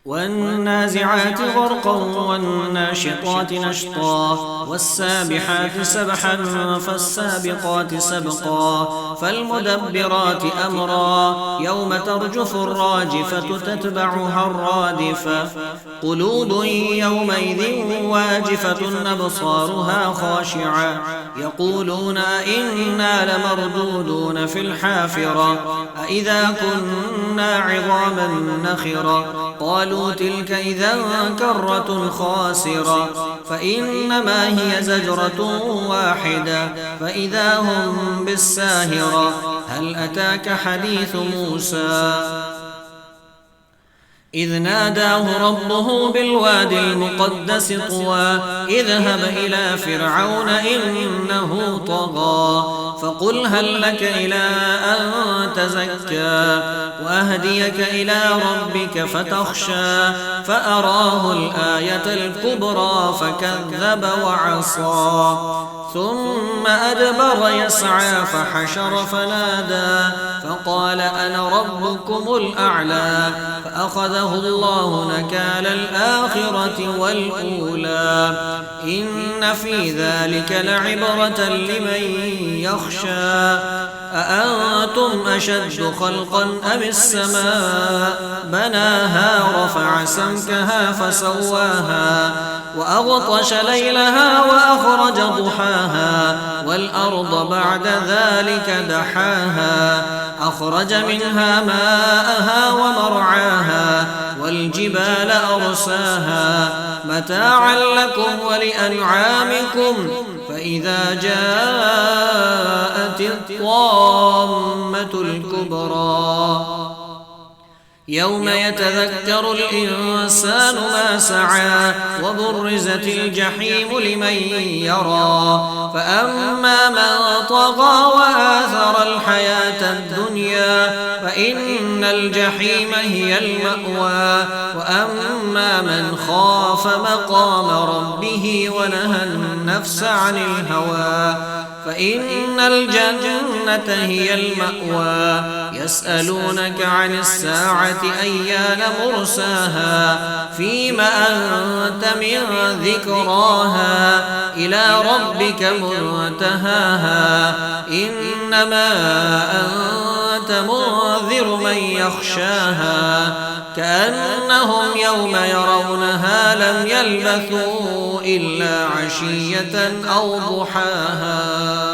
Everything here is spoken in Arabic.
والنازعات غرقا والناشطات نشطا والسابحات سبحا فالسابقات سبقا فالمدبرات أمرا يوم ترجف الراجفة تتبعها الرادفة قلوب يومئذ واجفة أبصارها خاشعة يقولون إنا لمردودون في الحافرة أإذا كنا عظاما نخرة قالوا تلك إذا كرة خاسرة فإنما هي زجرة واحدة فإذا هم بالساهرة هل أتاك حديث موسى إذ ناداه ربه بالوادي المقدس طوى اذهب إلى فرعون إنه طغى فقل هل لك إلى أن تزكى وأهديك إلى ربك فتخشى فأراه الآية الكبرى فكذب وعصى ثم أدبر يسعى فحشر فنادى فقال أنا ربكم الأعلى فأخذه الله نكال الآخرة والأولى إن في ذلك لعبرة لمن يخشى أأنتم أشد خلقا أم السماء بناها رفع سمكها فسواها وأغطش ليلها وأخرج ضحاها والأرض بعد ذلك دحاها أخرج منها ماءها ومرعاها والجبال أرساها متاعا لكم ولأنعامكم فإذا جاءت الطامة الكبرى يوم يتذكر الإنسان ما سعى وبرزت الجحيم لمن يرى فأما من طغى وآثر الحياة الدنيا فإن الجحيم هي المأوى وأما من خاف مقام ربه ونهى النفس عن الهوى فإن الجنة هي المأوى يسألونك عن الساعة أيان مرساها فيما أنت من ذكراها إلى ربك منتهاها إنما أنت منذر من يخشاها كأنهم يوم يرونها لم يلبثوا إلا عشية أو ضحاها.